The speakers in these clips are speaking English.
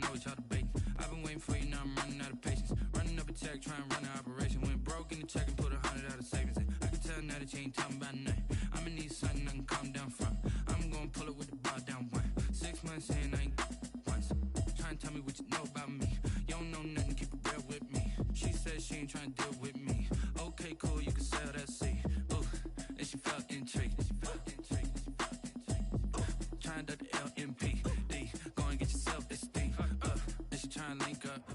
know what y'all debating. I've been waiting for you, now I'm running out of patience. Running up a check, trying to run an operation. Went broke in the check and put 100 out of savings in. I can tell now that you ain't talking about nothing. I'ma need something I can calm down from. I'm gonna pull it with the bar down one. 6 months in, I ain't once. Trying to tell me what you know about me. You don't know nothing, keep it real with me. She said she ain't trying to deal with me. Okay, cool, you can sell that seed. Ooh, and she felt intrigued. Trying to the LMPD. Go and get yourself esteem. And she trying to link up.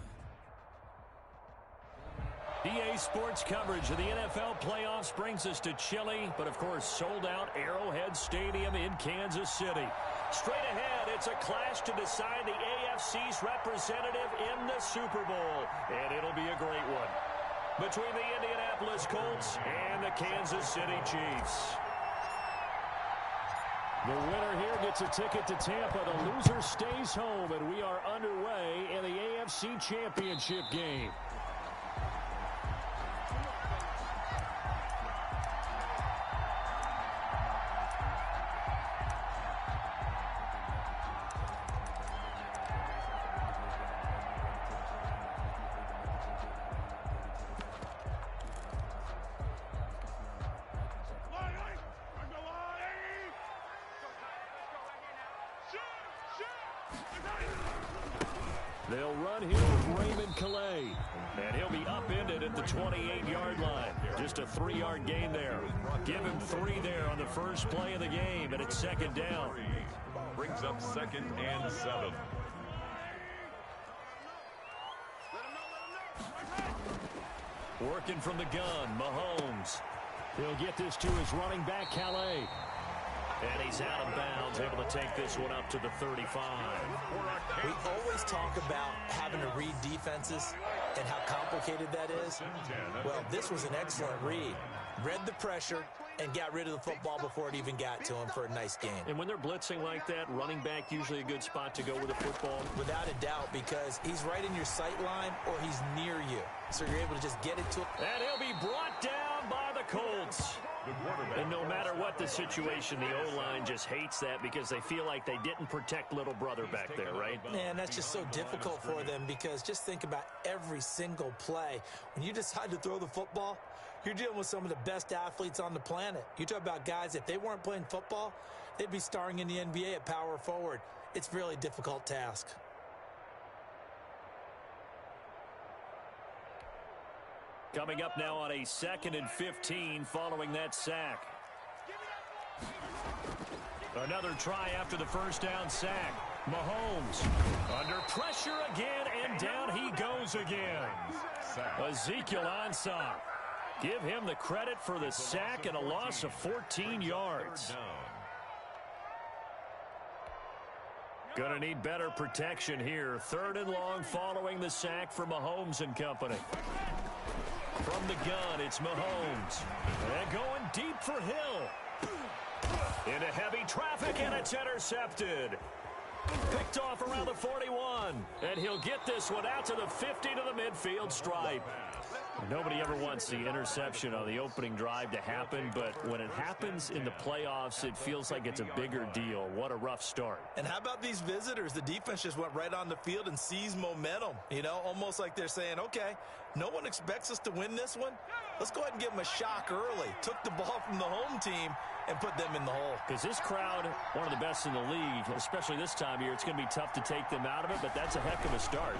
EA Sports coverage of the NFL playoffs brings us to chilly, but of course sold out Arrowhead Stadium in Kansas City. Straight ahead, it's a clash to decide the AFC's representative in the Super Bowl, and it'll be a great one. Between the Indianapolis Colts and the Kansas City Chiefs. The winner here gets a ticket to Tampa. The loser stays home, and we are underway in the AFC Championship game. They'll run here with Raymond Calais. And he'll be upended at the 28-yard line. Just a 3-yard gain there. Give him 3 there on the first play of the game, and it's second down. Brings up 2nd and 7. Working from the gun, Mahomes. He'll get this to his running back, Calais. And he's out of bounds, able to take this one up to the 35. We always talk about having to read defenses and how complicated that is. Well, this was an excellent read. Read the pressure and got rid of the football before it even got to him for a nice gain. And when they're blitzing like that, running back usually a good spot to go with the football? Without a doubt, because he's right in your sight line or he's near you. So you're able to just get it to him. And he'll be brought down by the Colts. And no matter what the situation, the O-line just hates that because they feel like they didn't protect little brother back there, right? Man, that's just so difficult for them because just think about every single play. When you decide to throw the football, you're dealing with some of the best athletes on the planet. You talk about guys, if they weren't playing football, they'd be starring in the NBA at power forward. It's a really difficult task. Coming up now on a 2nd and 15 following that sack. Another try after the first down sack. Mahomes under pressure again, and down he goes again. Ezekiel Ansah. Give him the credit for the sack and a loss of 14 yards. Gonna need better protection here. 3rd and long following the sack for Mahomes and company. From the gun, it's Mahomes. And going deep for Hill. Into heavy traffic, and it's intercepted. Picked off around the 41. And he'll get this one out to the 50 to the midfield stripe. Nobody ever wants the interception on the opening drive to happen, but when it happens in the playoffs, it feels like it's a bigger deal. What a rough start. And how about these visitors? The defense just went right on the field and seized momentum. You know, almost like they're saying, okay, no one expects us to win this one. Let's go ahead and give them a shock early. Took the ball from the home team and put them in the hole. Because this crowd, one of the best in the league, especially this time of year, it's going to be tough to take them out of it, but that's a heck of a start.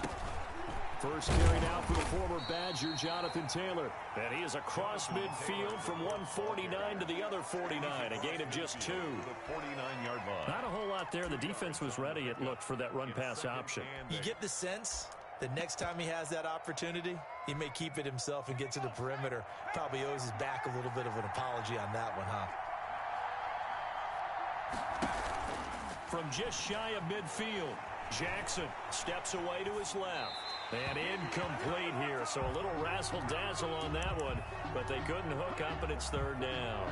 First carry now for the former Badger, Jonathan Taylor. And he is across midfield from 149 to the other 49, a gain of just 2. The 49-yard line. Not a whole lot there. The defense was ready, it looked, for that run-pass option. You get the sense that next time he has that opportunity, he may keep it himself and get to the perimeter. Probably owes his back a little bit of an apology on that one, huh? From just shy of midfield, Jackson steps away to his left. And incomplete here, so a little razzle-dazzle on that one, but they couldn't hook up, and it's 3rd down.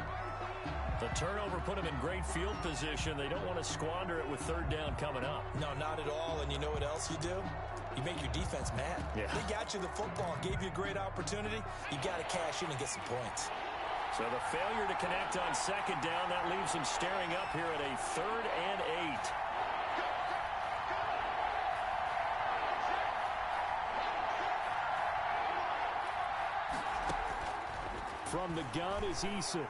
The turnover put them in great field position. They don't want to squander it with 3rd down coming up. No, not at all, and you know what else you do? You make your defense mad. Yeah. They got you the football, gave you a great opportunity. You got to cash in and get some points. So the failure to connect on 2nd down, that leaves them staring up here at a 3rd and 8. From the gun is Eason.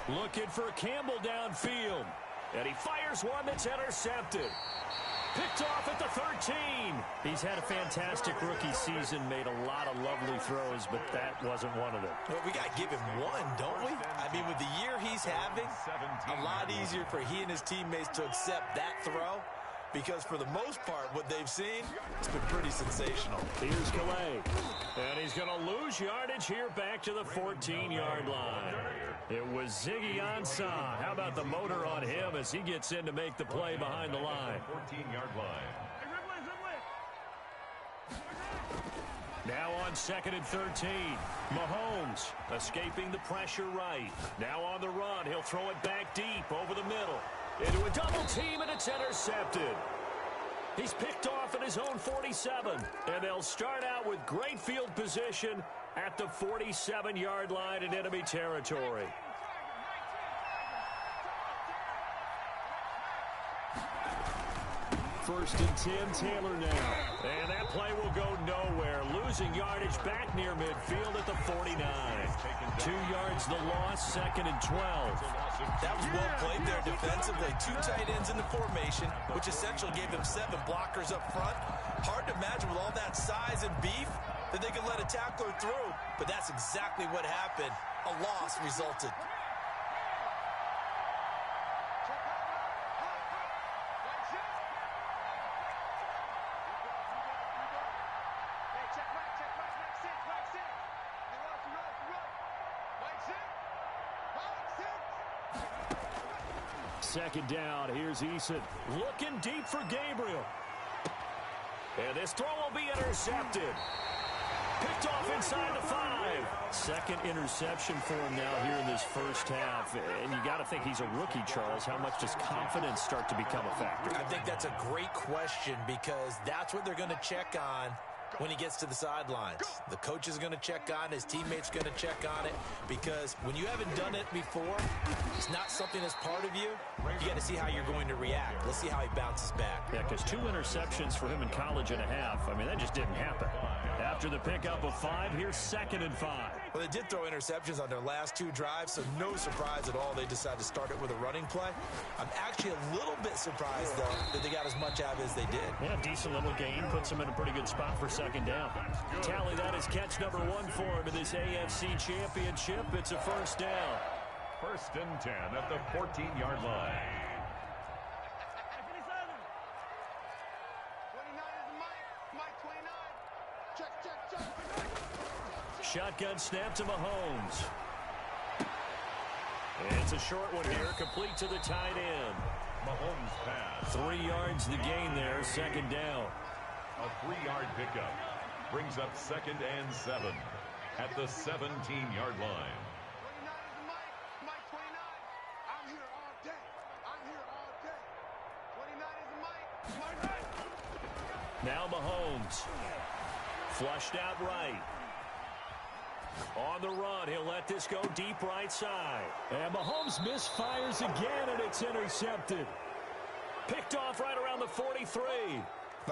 Looking for Campbell downfield. And he fires one that's intercepted. Picked off at the 13. He's had a fantastic rookie season, made a lot of lovely throws, but that wasn't one of them. Well, we got to give him one, don't we? I mean, with the year he's having, a lot easier for he and his teammates to accept that throw, because for the most part, what they've seen, it's been pretty sensational. Here's Calais. And he's going to lose yardage here back to the 14-yard line. It was Ziggy Ansah. How about the motor on him as he gets in to make the play behind the line? 14-yard line. Now on 2nd and 13. Mahomes escaping the pressure right. Now on the run. He'll throw it back deep over the middle. Into a double team, and it's intercepted. He's picked off at his own 47. And they'll start out with great field position at the 47-yard line in enemy territory. First and 10, Taylor now. And that play will go nowhere. Losing yardage back near midfield at the 49. 2 yards the loss, 2nd and 12. That was well played there defensively. 2 tight ends in the formation, which essentially gave them 7 blockers up front. Hard to imagine with all that size and beef that they could let a tackler through, but that's exactly what happened. A loss resulted. Second down, here's Eason. Looking deep for Gabriel. And this throw will be intercepted. Picked off inside the 5. Second interception for him now here in this first half. And you got to think he's a rookie, Charles. How much does confidence start to become a factor? I think that's a great question, because that's what they're going to check on when he gets to the sidelines. The coach is going to check on it. His teammates going to check on it, because when you haven't done it before, it's not something that's part of you. You got to see how you're going to react. Let's see how he bounces back. Yeah, because 2 interceptions for him in college and a half. I mean, that just didn't happen. After the pickup of 5, here's 2nd and 5. Well, they did throw interceptions on their last 2 drives, so no surprise at all they decided to start it with a running play. I'm actually a little bit surprised, though, that they got as much out of it as they did. Yeah, decent little gain. Puts them in a pretty good spot for 2nd down. Tally that is catch number 1 for him in this AFC Championship. It's a first down. 1st and 10 at the 14-yard line. Shotgun snap to Mahomes. It's a short one here, complete to the tight end. Mahomes pass. 3 yards the gain there, 2nd down. A 3-yard pickup brings up 2nd and 7 at the 17-yard line. Now Mahomes. Flushed out right. On the run, he'll let this go deep right side. And Mahomes misfires again, and it's intercepted. Picked off right around the 43.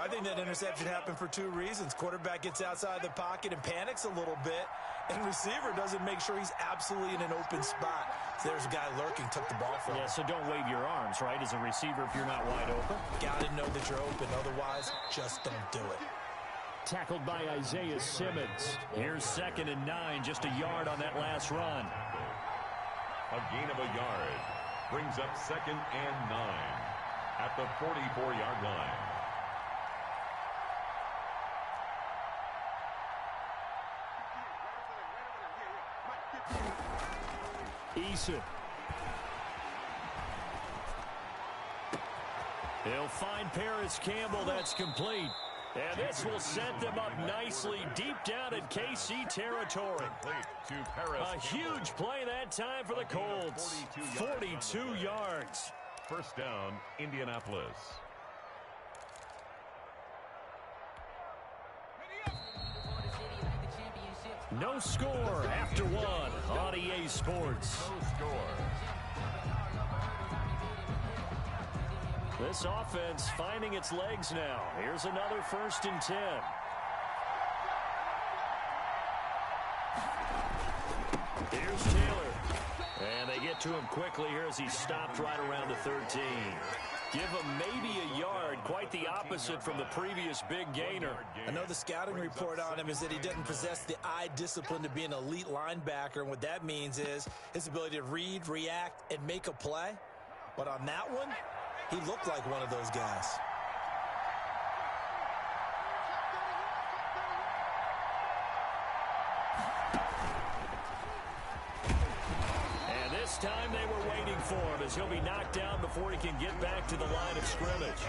I think that interception happened for 2 reasons. Quarterback gets outside the pocket and panics a little bit, and receiver doesn't make sure he's absolutely in an open spot. So there's a guy lurking, took the ball from him. Yeah, so don't wave your arms, right, as a receiver if you're not wide open. Got to know that you're open. Otherwise, just don't do it. Tackled by Isaiah Simmons. Here's 2nd and 9, just a yard on that last run. A gain of a yard brings up 2nd and 9 at the 44-yard line. Eason. He'll find Paris Campbell. That's complete. And this will set them up nicely deep down in KC territory. A huge play that time for the Colts. 42 yards. First down, Indianapolis. No score after 1 on EA Sports. No score. This offense finding its legs now. Here's another 1st and 10. Here's Taylor. And they get to him quickly here as he stopped right around the 13. Give him maybe a yard, quite the opposite from the previous big gainer. I know the scouting report on him is that he doesn't possess the eye discipline to be an elite linebacker, and what that means is his ability to read, react, and make a play. But on that one, he looked like one of those guys. This time they were waiting for him as he'll be knocked down before he can get back to the line of scrimmage.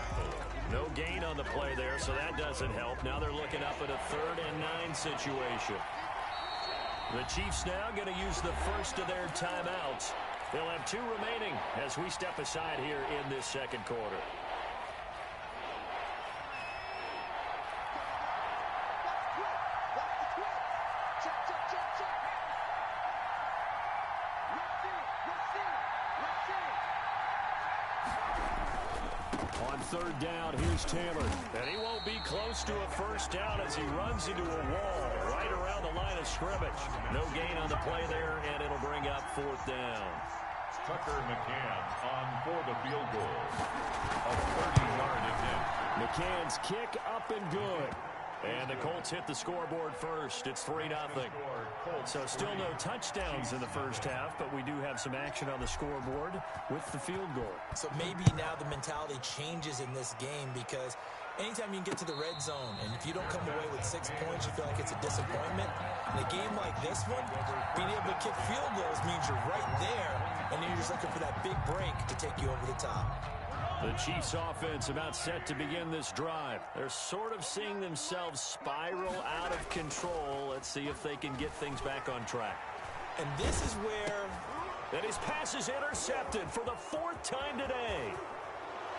No gain on the play there, so that doesn't help. Now they're looking up at a 3rd and 9 situation. The Chiefs now going to use the first of their timeouts. They'll have 2 remaining as we step aside here in this second quarter. On 3rd down, here's Taylor. And he won't be close to a first down as he runs into a wall right around the line of scrimmage. No gain on the play there, and it'll bring up 4th down. Tucker McCann on for the field goal. A 30-yard attempt. McCann's kick up and good. And the Colts hit the scoreboard first. It's 3-0. So still no touchdowns in the first half, but we do have some action on the scoreboard with the field goal. So maybe now the mentality changes in this game because anytime you can get to the red zone, and if you don't come away with 6 points, you feel like it's a disappointment. In a game like this one, being able to kick field goals means you're right there, and then you're just looking for that big break to take you over the top. The Chiefs offense about set to begin this drive. They're sort of seeing themselves spiral out of control. Let's see if they can get things back on track. And this is where... And his pass is intercepted for the 4th time today.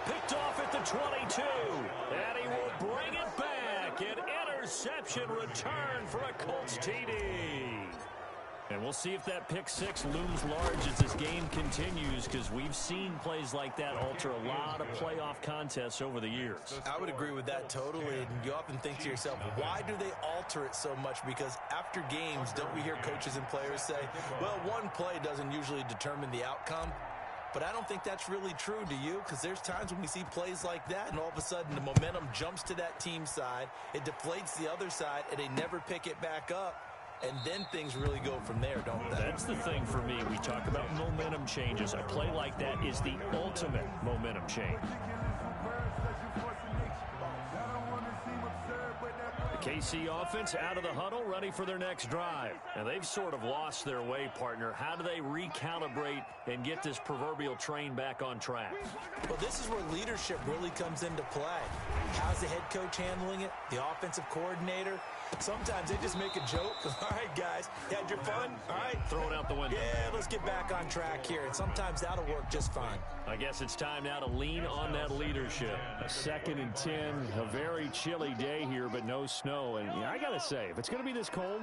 Picked off at the 22. And he will bring it back. An interception return for a Colts TD. And we'll see if that pick 6 looms large as this game continues, because we've seen plays like that alter a lot of playoff contests over the years. I would agree with that totally. And you often think to yourself, why do they alter it so much? Because after games, don't we hear coaches and players say, well, one play doesn't usually determine the outcome. But I don't think that's really true, do you? Because there's times when we see plays like that, and all of a sudden the momentum jumps to that team side, it deflates the other side, and they never pick it back up. And then things really go from there, don't they? That's the thing for me. We talk about momentum changes. A play like that is the ultimate momentum change. The KC offense out of the huddle, ready for their next drive. And they've sort of lost their way, partner. How do they recalibrate and get this proverbial train back on track? Well, this is where leadership really comes into play. How's the head coach handling it? The offensive coordinator? Sometimes they just make a joke. All right, guys, you had your fun? All right. Throw it out the window. Yeah, let's get back on track here. And sometimes that'll work just fine. I guess it's time now to lean on that leadership. A 2nd and 10, a very chilly day here, but no snow. And I got to say, if it's going to be this cold,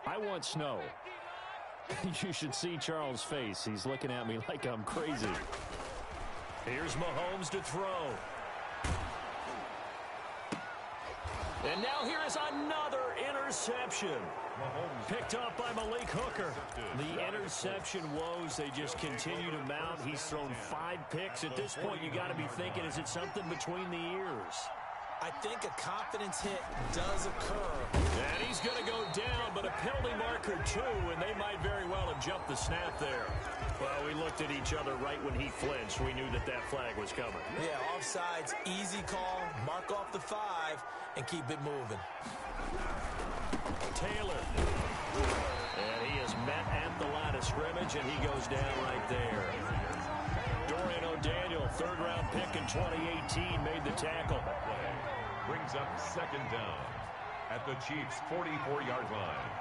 I want snow. You should see Charles' face. He's looking at me like I'm crazy. Here's Mahomes to throw. And now here is another interception. Picked up by Malik Hooker. The interception woes, they just continue to mount. He's thrown 5 picks. At this point, you got to be thinking, is it something between the ears? I think a confidence hit does occur. And he's going to go down, but a penalty marker too, and they might very well have jumped the snap there. Well, we looked at each other right when he flinched. We knew that that flag was coming. Yeah, offsides, easy call, mark off the 5, and keep it moving. Taylor. And he is met at the line of scrimmage, and he goes down right there. Dorian O'Daniel, 3rd-round pick in 2018, made the tackle. Brings up 2nd down at the Chiefs' 44-yard line.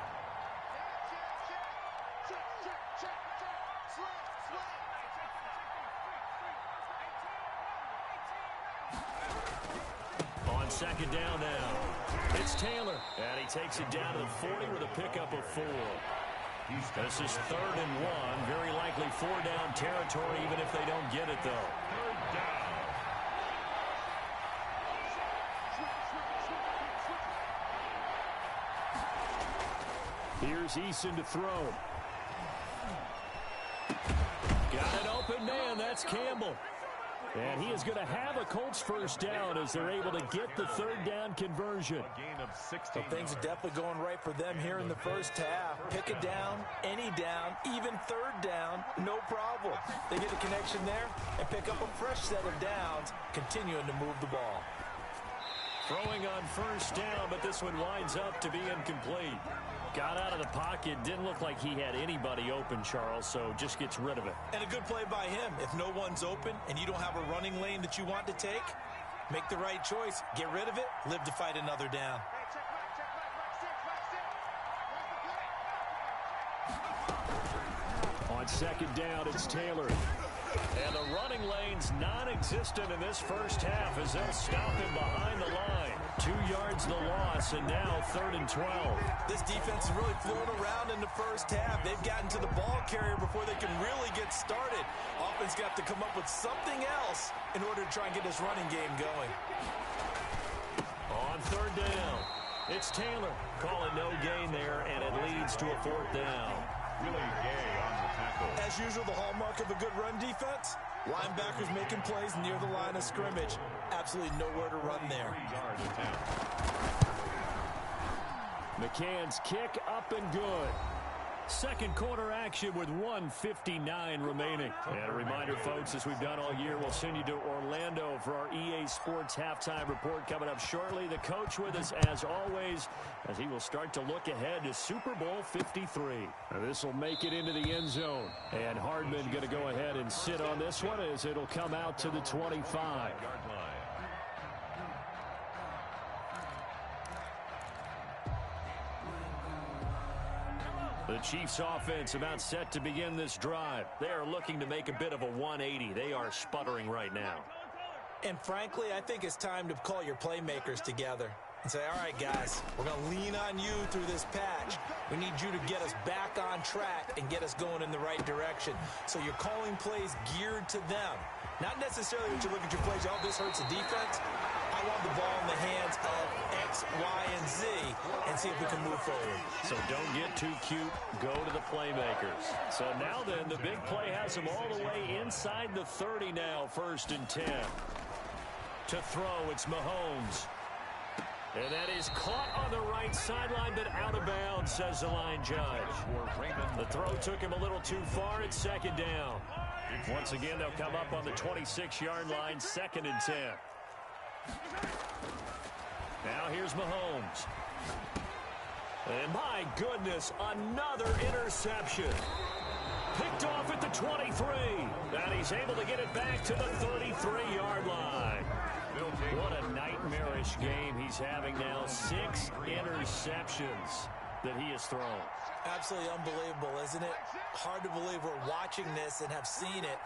On 2nd down now, it's Taylor, and he takes it down to the 40 with a pickup of 4. This is 3rd and 1, very likely 4-down territory, even if they don't get it, though. 3rd down. Here's Eason to throw. That's Campbell. And he is going to have a Colts first down as they're able to get the third down conversion. A gain of 16 So things are yards. definitely going right for them here in the first half. Pick a down, any down, even third down, no problem. They get a connection there and pick up a fresh set of downs, continuing to move the ball. Throwing on first down, but this one winds up to be incomplete. Got out of the pocket. Didn't look like he had anybody open, Charles, so just gets rid of it. And a good play by him. If no one's open and you don't have a running lane that you want to take, make the right choice. Get rid of it. Live to fight another down. On second down, it's Taylor. And the running lane's non-existent in this first half as they'll stop him behind the line. 2 yards the loss, and now 3rd and 12. This defense is really flown around in the first half. They've gotten to the ball carrier before they can really get started. Offense got to come up with something else in order to try and get this running game going. On third down, it's Taylor. Call it no gain there, and it leads to a 4th down. Really gay on the tackle. As usual, the hallmark of a good run defense, linebackers making plays near the line of scrimmage. Absolutely nowhere to run there. 3-yard attempt. McCann's kick up and good. Second quarter action with 1:59 remaining. And a reminder, folks, as we've done all year, we'll send you to Orlando for our EA Sports halftime report coming up shortly. The coach with us, as always, as he will start to look ahead to Super Bowl 53. This will make it into the end zone. And Hardman going to go ahead and sit on this one as it'll come out to the 25. Yard line. The Chiefs offense about set to begin this drive. They are looking to make a bit of a 180. They are sputtering right now. And frankly, I think it's time to call your playmakers together and say, all right, guys, we're going to lean on you through this patch. We need you to get us back on track and get us going in the right direction. So you're calling plays geared to them. Not necessarily that you look at your plays, oh, this hurts the defense. I want the ball in the hands of X, Y, and Z and see if we can move forward. So don't get too cute. Go to the playmakers. So now then, the big play has them all the way inside the 30 now, 1st and 10. To throw, it's Mahomes. And that is caught on the right sideline, but out of bounds, says the line judge. The throw took him a little too far. It's 2nd down. Once again, they'll come up on the 26-yard line, 2nd and 10. Now here's Mahomes. And my goodness, another interception. Picked off at the 23. And he's able to get it back to the 33-yard line. What a nightmarish game he's having now. 6 interceptions that he has thrown. Absolutely unbelievable, isn't it? Hard to believe we're watching this and have seen it,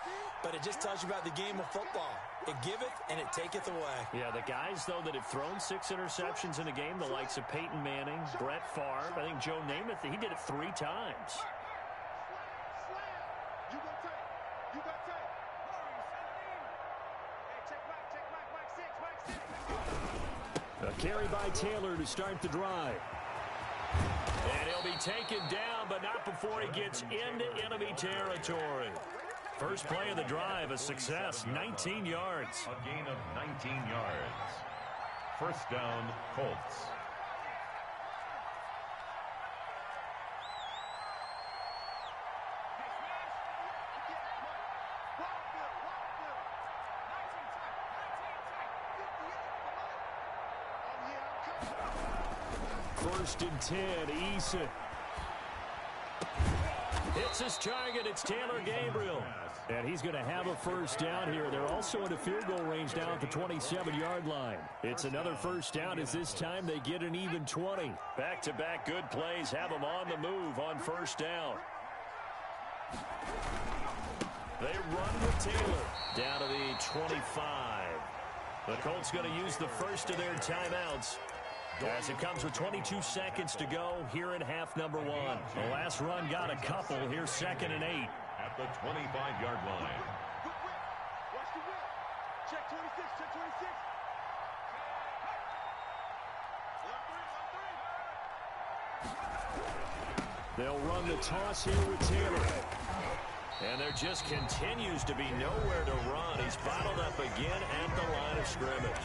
but it just tells you about the game of football. It giveth and it taketh away. Yeah, the guys, though, that have thrown 6 interceptions in a game, the likes of Peyton Manning, Brett Favre, I think Joe Namath, he did it 3 times. A carry by Taylor to start the drive. And he'll be taken down, but not before he gets into enemy territory. First play of the drive, a success, 19 yards. A gain of 19 yards. First down, Colts. First and 10, Eason. Hits his target, it's Taylor Gabriel. And he's going to have a first down here. They're also in a field goal range now at the 27-yard line. It's another first down as this time they get an even 20. Back-to-back good plays have them on the move on first down. They run with Taylor down to the 25. The Colts going to use the first of their timeouts as it comes with 22 seconds to go here in half number 1. The last run got a couple. Here's 2nd and 8. At the 25-yard line. Watch the whip. Check 26, check 26. They'll run the toss here with Taylor. And there just continues to be nowhere to run. He's bottled up again at the line of scrimmage.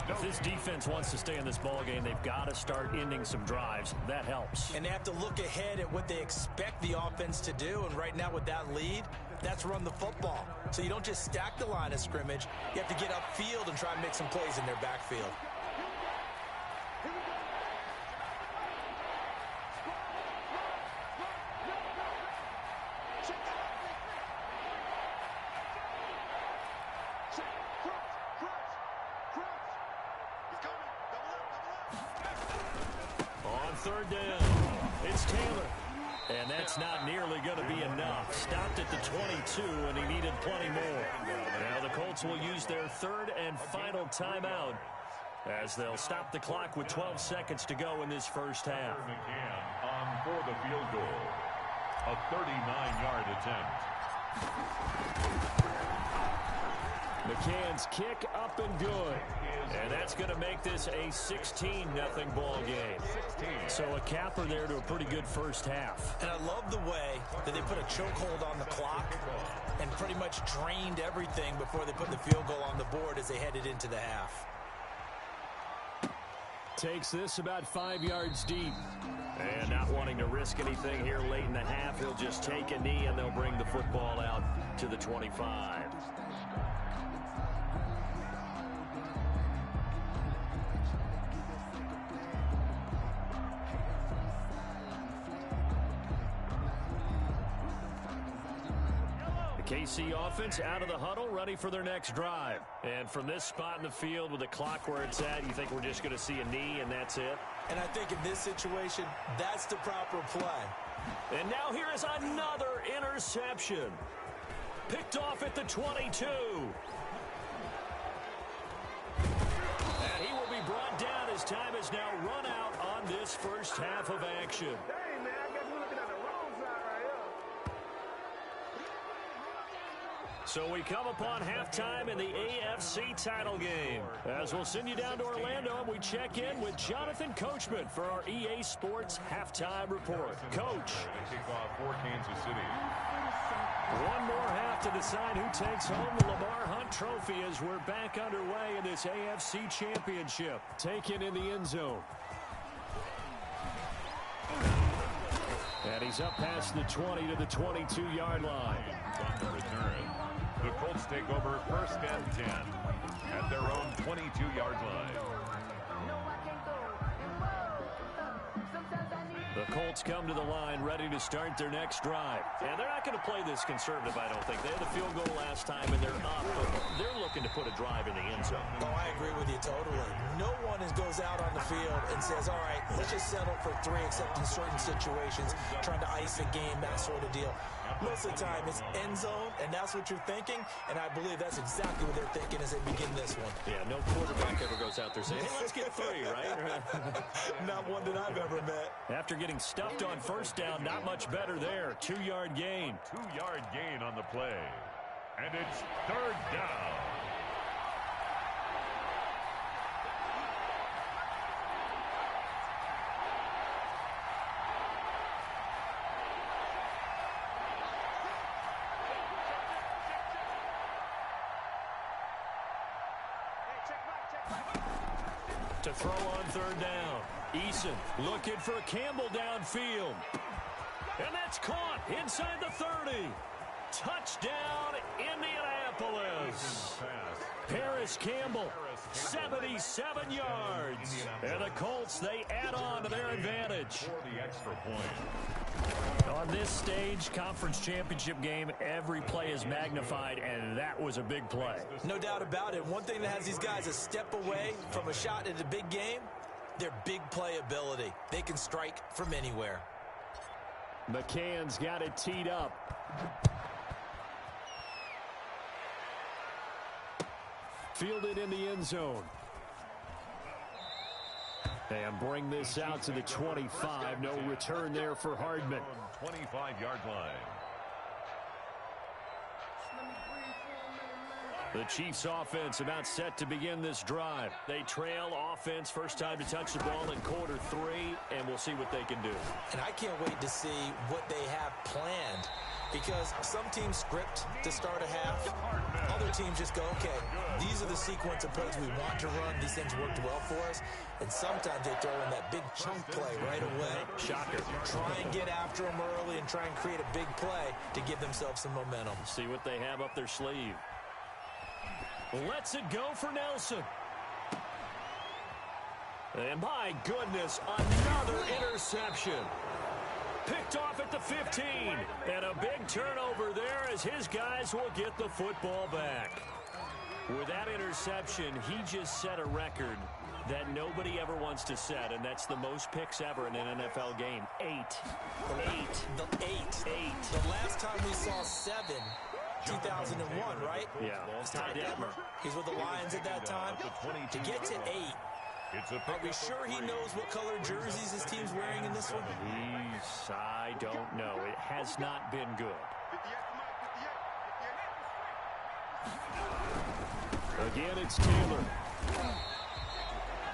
If this defense wants to stay in this ballgame, they've got to start ending some drives. That helps. And they have to look ahead at what they expect the offense to do. And right now with that lead, that's run the football. So you don't just stack the line of scrimmage. You have to get upfield and try and make some plays in their backfield. Third down. It's Taylor. And that's not nearly going to be enough. Stopped at the 22, and he needed plenty more. Now the Colts will use their third and final timeout as they'll stop the clock with 12 seconds to go in this first half. McCann on for the field goal. A 39-yard attempt. McCann's kick up and good. And that's going to make this a 16-0 ball game. So a capper there to a pretty good first half. And I love the way that they put a chokehold on the clock and pretty much drained everything before they put the field goal on the board as they headed into the half. Takes this about 5 yards deep. And not wanting to risk anything here late in the half, he'll just take a knee and they'll bring the football out to the 25. KC offense out of the huddle, ready for their next drive. And from this spot in the field with the clock where it's at, you think we're just going to see a knee and that's it? And I think in this situation, that's the proper play. And now here is another interception. Picked off at the 22. And he will be brought down as time has now run out on this first half of action. So we come upon halftime in the AFC title game. As we'll send you down to Orlando, and we check in with Jonathan Coachman for our EA Sports Halftime Report. Coach. Kickoff for Kansas City. One more half to decide who takes home the Lamar Hunt Trophy as we're back underway in this AFC Championship. Taken in the end zone. And he's up past the 20 to the 22-yard line. On the return. The Colts take over first and 10 at their own 22-yard line. The Colts come to the line ready to start their next drive. And they're not going to play this conservative, I don't think. They had the field goal last time, and they're up. But they're looking to put a drive in the end zone. Oh, I agree with you totally. No one goes out on the field and says, all right, let's just settle for 3, except in certain situations, trying to ice a game, that sort of deal. Most of the time, it's end zone, and that's what you're thinking. And I believe that's exactly what they're thinking as they begin this one. Yeah, no quarterback ever goes out there saying, hey, let's get 3, right? Not one that I've ever met. After getting stuffed on first down, not much better there. 2-yard gain. 2-yard gain on the play. And it's third down. To throw on third down. Eason looking for Campbell downfield. And that's caught inside the 30. Touchdown, Indianapolis. Paris Campbell, 77 yards. And the Colts, they add on to their advantage. For the extra point. On this stage, conference championship game, every play is magnified, and that was a big play. No doubt about it. One thing that has these guys a step away from a shot at a big game, their big play ability. They can strike from anywhere. McCann's got it teed up. Fielded in the end zone. And bring this out to the 25. No return there for Hardman. 25-yard line. The Chiefs offense about set to begin this drive. They trail offense, first time to touch the ball in quarter 3, and we'll see what they can do. And I can't wait to see what they have planned Because some teams script to start a half. Other teams just go, okay, these are the sequence of plays we want to run. These things worked well for us. And sometimes they throw in that big chunk play right away. Shocker. Try and get after them early and try and create a big play to give themselves some momentum. See what they have up their sleeve. Lets it go for Nelson. And my goodness, another interception. Picked off at the 15. And a big turnover there as his guys will get the football back. With that interception, he just set a record that nobody ever wants to set, and that's the most picks ever in an NFL game. 8. The last time we saw 7, 2001, right? Yeah. It's Ty Detmer. He's with the Lions at that time. To get to 8, are we sure he knows what color jerseys his team's wearing in this one? I don't know. It has not been good. Again, it's Taylor.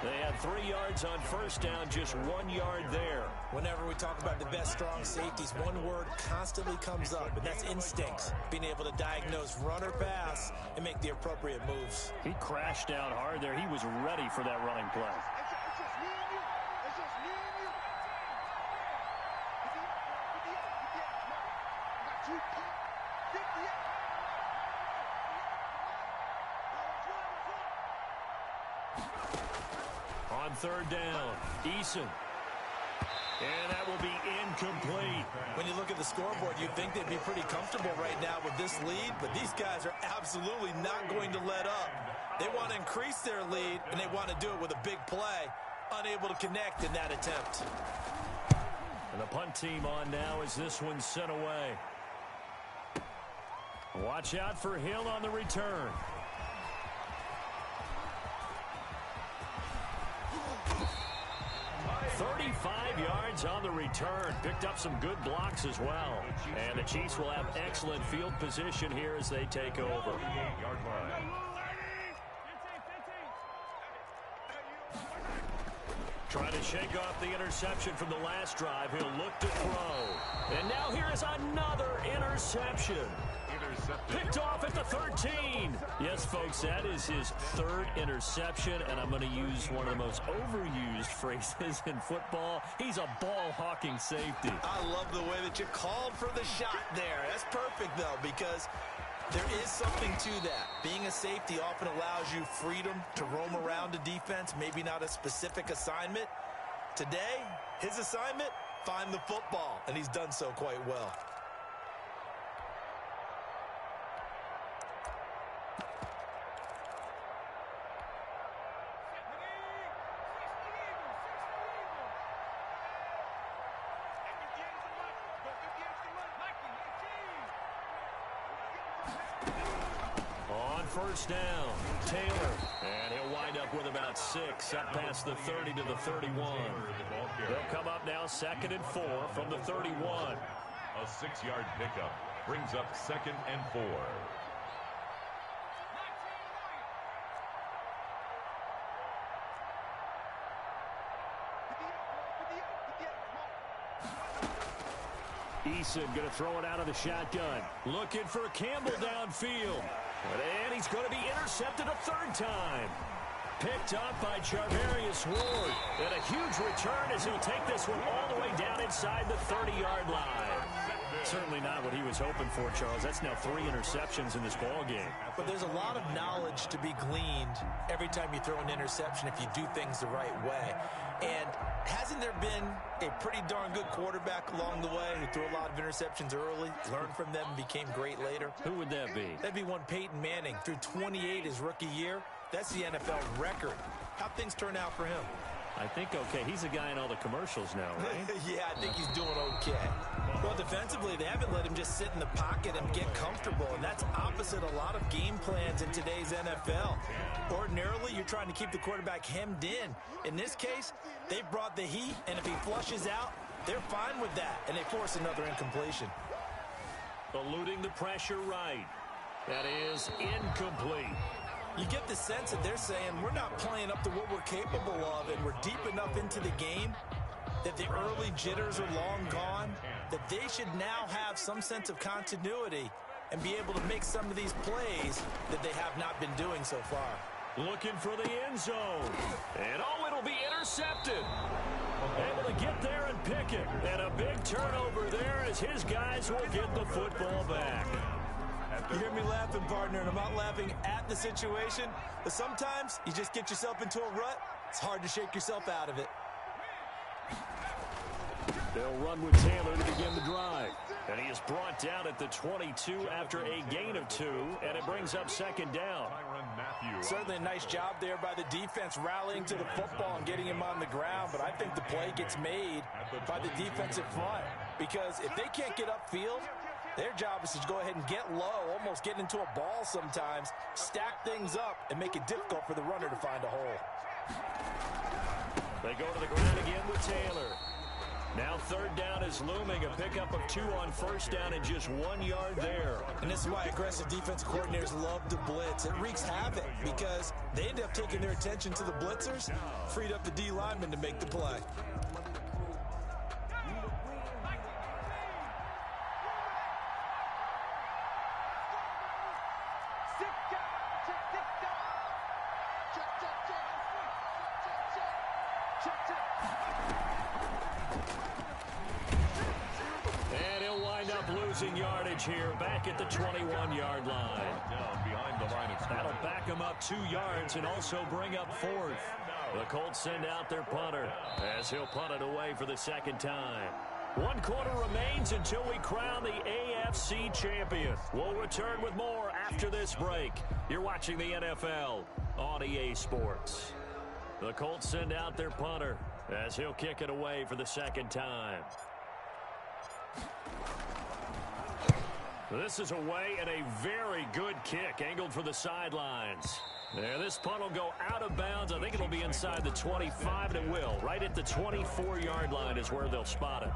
They had 3 yards on first down, just 1 yard there. Whenever we talk about the best strong safeties, one word constantly comes up, and that's instincts. Being able to diagnose run or pass and make the appropriate moves. He crashed down hard there. He was ready for that running play. It's just me and you. It's just me and you. I got 2 pop. 58. On third down, Eason. And that will be incomplete. When you look at the scoreboard, you'd think they'd be pretty comfortable right now with this lead, but these guys are absolutely not going to let up. They want to increase their lead, and they want to do it with a big play. Unable to connect in that attempt. And the punt team on now as this one's sent away. Watch out for Hill on the return. Yards on the return. Picked up some good blocks as well. And the Chiefs will have excellent field position here as they take over. Trying to shake off the interception from the last drive. He'll look to throw. And now here is another interception. Picked off at the 13. Yes, folks, that is his 3rd interception, and I'm going to use one of the most overused phrases in football. He's a ball-hawking safety. I love the way that you called for the shot there. That's perfect, though, because there is something to that. Being a safety often allows you freedom to roam around a defense, maybe not a specific assignment. Today, his assignment, find the football, and he's done so quite well. First down, Taylor, and he'll wind up with about 6, up past the 30 to the 31. They'll come up now 2nd and 4 from the 31. A 6-yard pickup brings up 2nd and 4. Eason going to throw it out of the shotgun. Looking for Campbell downfield. And he's going to be intercepted a 3rd time. Picked up by Charvarius Ward. And a huge return as he'll take this one all the way down inside the 30-yard line. Certainly not what he was hoping for, Charles. That's now 3 interceptions in this ball game. But there's a lot of knowledge to be gleaned every time you throw an interception if you do things the right way. And hasn't there been a pretty darn good quarterback along the way who threw a lot of interceptions early, learned from them, and became great later? Who would that be? That'd be one Peyton Manning. Threw 28 his rookie year. That's the NFL record. How'd things turn out for him? I think okay. He's a guy in all the commercials now, right? Yeah, I think he's doing okay. Well, defensively, they haven't let him just sit in the pocket and get comfortable, and that's opposite a lot of game plans in today's NFL. Ordinarily, you're trying to keep the quarterback hemmed in. In this case, they've brought the heat, and if he flushes out, they're fine with that, and they force another incompletion. Eluding the pressure right. That is incomplete. You get the sense that they're saying we're not playing up to what we're capable of, and we're deep enough into the game that the early jitters are long gone, that they should now have some sense of continuity and be able to make some of these plays that they have not been doing so far. Looking for the end zone. And, oh, it'll be intercepted. Able to get there and pick it. And a big turnover there as his guys will get the football back. You hear me laughing, partner, and I'm not laughing at the situation, but sometimes you just get yourself into a rut. It's hard to shake yourself out of it. They'll run with Taylor to begin the drive. And he is brought down at the 22 after a gain of 2, and it brings up second down. Certainly a nice job there by the defense rallying to the football and getting him on the ground, but I think the play gets made by the defensive front because if they can't get upfield, their job is to go ahead and get low, almost get into a ball sometimes, stack things up, and make it difficult for the runner to find a hole. They go to the ground again with Taylor. Now third down is looming, a pickup of 2 on first down and just 1 yard there. And this is why aggressive defensive coordinators love to blitz. It wreaks havoc because they end up taking their attention to the blitzers, freed up the D lineman to make the play. And he'll wind up losing yardage here back at the 21-yard line. Down behind the line of scrimmage. That'll back him up 2 yards and also bring up 4th. The Colts send out their punter as he'll punt it away for the second time. 1 quarter remains until we crown the AFC champion. We'll return with more after this break. You're watching the NFL on EA Sports. The Colts send out their punter as he'll kick it away for the second time. This is away and a very good kick angled for the sidelines. There, this punt will go out of bounds. I think it'll be inside the 25, and it will. Right at the 24-yard line is where they'll spot it.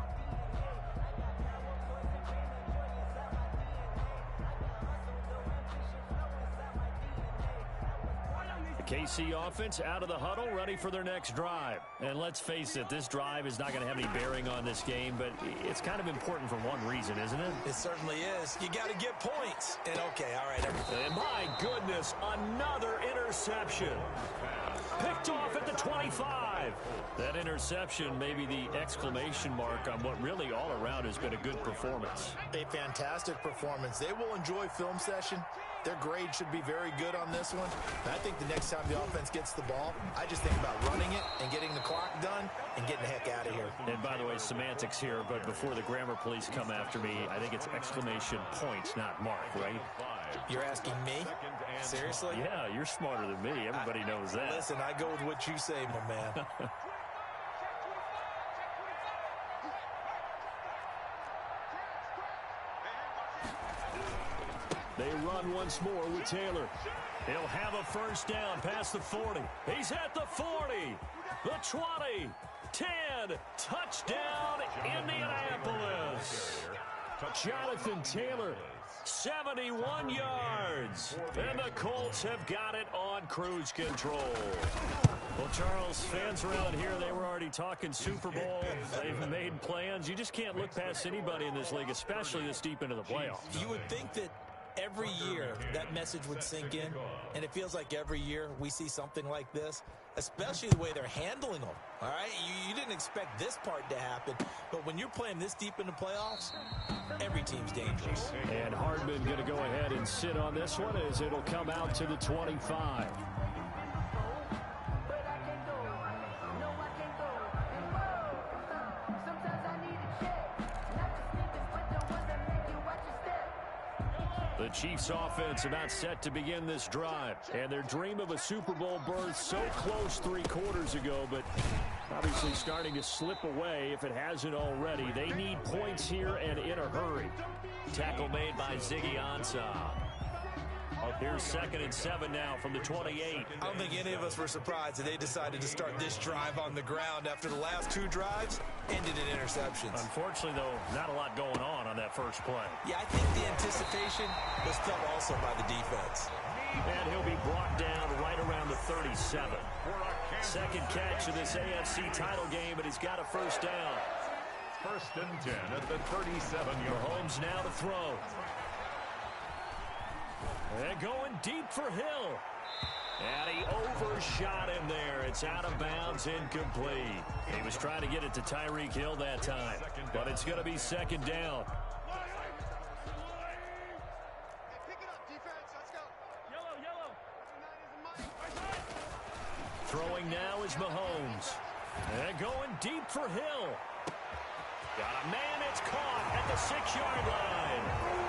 KC offense out of the huddle, ready for their next drive. And let's face it, this drive is not going to have any bearing on this game, but it's kind of important for one reason, isn't it? It certainly is. You got to get points. And okay, all right. And my goodness, another interception. Picked off at the 25. That interception may be the exclamation mark on what really all around has been a good performance. A fantastic performance. They will enjoy film session. Their grade should be very good on this one. And I think the next time the offense gets the ball, I just think about running it and getting the clock done and getting the heck out of here. And by the way, semantics here, but before the grammar police come after me, I think it's exclamation point, not mark, right? You're asking me? Seriously? Yeah, you're smarter than me. Everybody knows that. Listen, I go with what you say, my man. They run once more with Taylor. He'll have a first down past the 40. He's at the 40, the 20, 10, touchdown Indianapolis. Jonathan Taylor, 71 yards. And the Colts have got it on cruise control. Well, Charles, fans around here, they were already talking Super Bowl. They've made plans. You just can't look past anybody in this league, especially this deep into the playoffs. You would think that every year that message would sink in, and it feels like every year we see something like this, especially the way they're handling them, all right? You didn't expect this part to happen, but when you're playing this deep in the playoffs, every team's dangerous. And Hardman going to go ahead and sit on this one as it'll come out to the 25. The Chiefs offense about set to begin this drive. And their dream of a Super Bowl berth so close 3 quarters ago, but obviously starting to slip away if it hasn't already. They need points here and in a hurry. Tackle made by Ziggy Ansah. Here's 2nd and 7 now from the 28. I don't think any of us were surprised that they decided to start this drive on the ground after the last 2 drives ended in interceptions. Unfortunately, though, not a lot going on that first play. Yeah, I think the anticipation was felt also by the defense. And he'll be brought down right around the 37. Second catch of this AFC title game, and he's got a first down. 1st and 10 at the 37-yard. Mahomes now to throw. And going deep for Hill. And he overshot him there. It's out of bounds, incomplete. He was trying to get it to Tyreek Hill that time, but it's going to be second down. Throwing now is Mahomes. And going deep for Hill. Got a man, it's caught at the 6-yard line.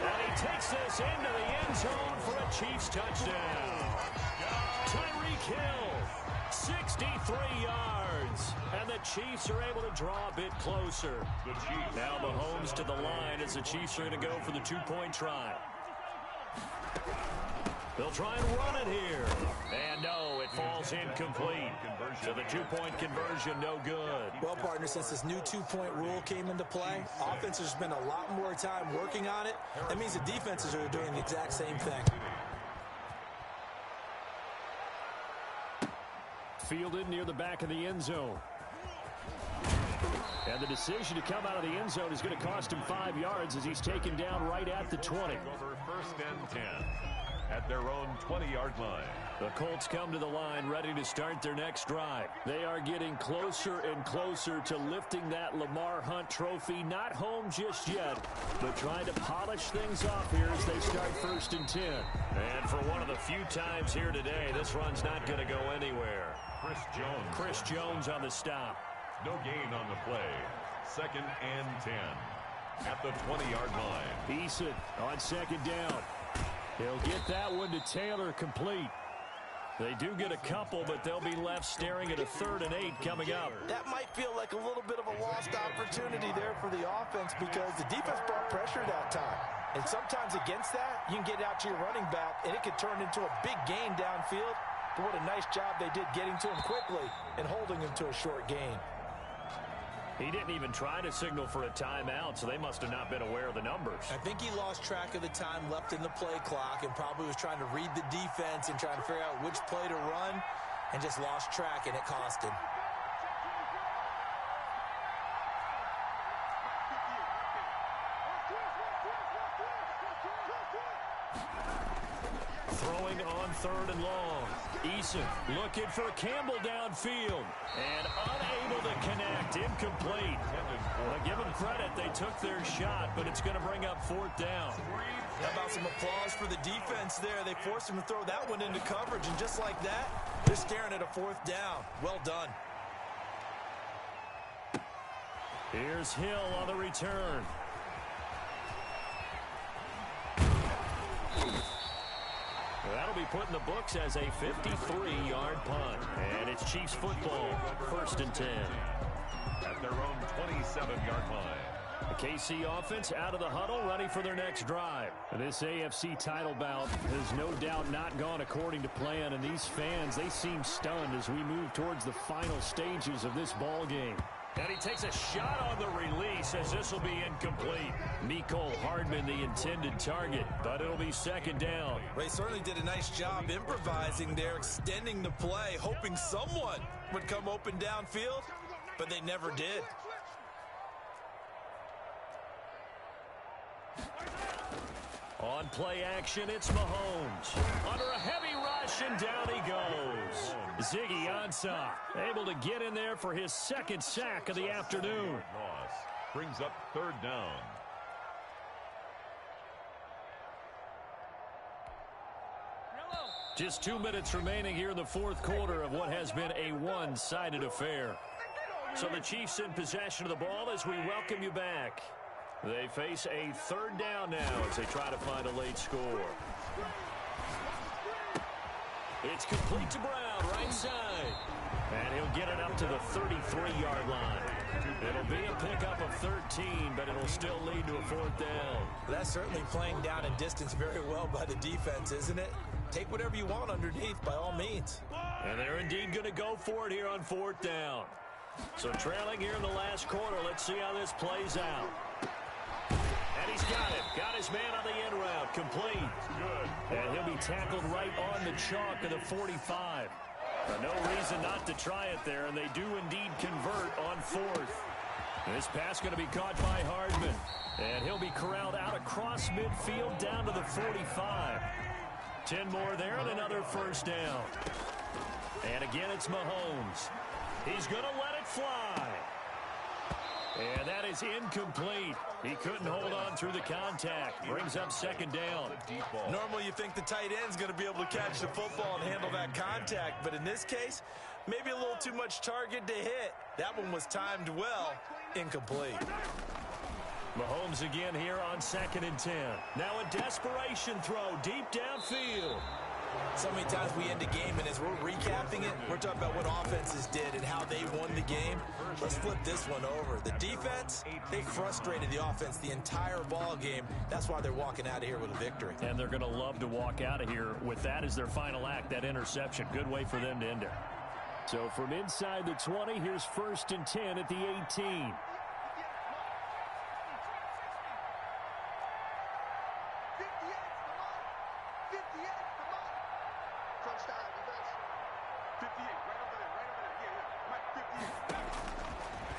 And he takes this into the end zone for a Chiefs touchdown. Tyreek Hill, 63 yards. And the Chiefs are able to draw a bit closer. Now Mahomes to the line as the Chiefs are going to go for the 2-point try. They'll try and run it here. And no, it falls incomplete. So the 2-point conversion, no good. Well, partner, since this new 2-point rule came into play, offense has spent a lot more time working on it. That means the defenses are doing the exact same thing. Fielded near the back of the end zone. And the decision to come out of the end zone is going to cost him 5 yards as he's taken down right at the 20. Over 1st and 10 at their own 20-yard line. The Colts come to the line ready to start their next drive. They are getting closer and closer to lifting that Lamar Hunt trophy. Not home just yet, but trying to polish things off here as they start 1st and 10. And for one of the few times here today, this run's not going to go anywhere. Chris Jones on the stop. No gain on the play. 2nd and 10 at the 20-yard line. Eason on 2nd down. He'll get that one to Taylor complete. They do get a couple, but they'll be left staring at a 3rd and 8 coming up. That might feel like a little bit of a lost opportunity there for the offense because the defense brought pressure that time. And sometimes against that, you can get out to your running back, and it could turn into a big gain downfield. But what a nice job they did getting to him quickly and holding him to a short gain. He didn't even try to signal for a timeout, so they must have not been aware of the numbers. I think he lost track of the time left in the play clock and probably was trying to read the defense and trying to figure out which play to run and just lost track, and it cost him. Throwing on 3rd and long. Eason looking for Campbell downfield and unable to connect. Incomplete. Well, give them credit. They took their shot, but it's going to bring up 4th down. How about some applause for the defense there? They forced him to throw that one into coverage, and just like that, they're staring at a 4th down. Well done. Here's Hill on the return. That'll be put in the books as a 53-yard punt. And it's Chiefs football, 1st and 10. At their own 27-yard line. The KC offense out of the huddle, ready for their next drive. This AFC title bout has no doubt not gone according to plan, and these fans, they seem stunned as we move towards the final stages of this ball game. And he takes a shot on the release as this will be incomplete. Mecole Hardman, the intended target, but it'll be 2nd down. They certainly did a nice job improvising there, extending the play, hoping someone would come open downfield, but they never did. On play action, it's Mahomes. Under a heavy rush, and down he goes. Ziggy Ansah able to get in there for his 2nd sack of the afternoon. Loss brings up 3rd down. Just 2 minutes remaining here in the 4th quarter of what has been a one-sided affair. So the Chiefs in possession of the ball as we welcome you back. They face a 3rd down now as they try to find a late score. It's complete to Brown, right side. And he'll get it up to the 33-yard line. It'll be a pickup of 13, but it'll still lead to a 4th down. That's certainly playing down in distance very well by the defense, isn't it? Take whatever you want underneath, by all means. And they're indeed going to go for it here on 4th down. So trailing here in the last quarter, let's see how this plays out. And he's got it. Got his man on the in route. Complete. Good. And he'll be tackled right on the chalk of the 45. No reason not to try it there, and they do indeed convert on fourth. This pass going to be caught by Hardman, and he'll be corralled out across midfield down to the 45. 10 more there and another first down. And again, it's Mahomes. He's going to let it fly. And that is incomplete. He couldn't hold on through the contact. Brings up second down. Normally you think the tight end's going to be able to catch the football and handle that contact, but in this case, maybe a little too much target to hit. That one was timed well. Incomplete. Mahomes again here on 2nd and 10. Now a desperation throw deep downfield. So many times we end a game, and as we're recapping it, we're talking about what offenses did and how they won the game. Let's flip this one over. The defense, they frustrated the offense the entire ball game. That's why they're walking out of here with a victory. And they're going to love to walk out of here with that as their final act, that interception. Good way for them to end it. So from inside the 20, here's 1st and 10 at the 18.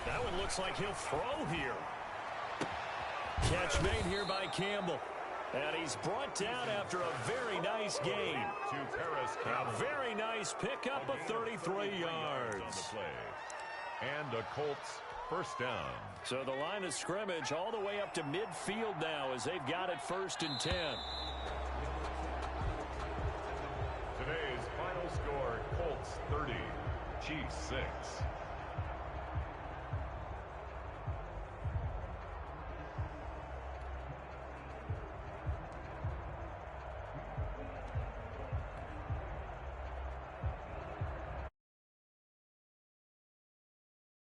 That one looks like he'll throw here. Catch made here by Campbell. And he's brought down after a very nice gain. A very nice pickup of 33 yards. And a Colts first down. So the line of scrimmage all the way up to midfield now as they've got it 1st and 10. Today's final score, Colts 30, Chiefs 6.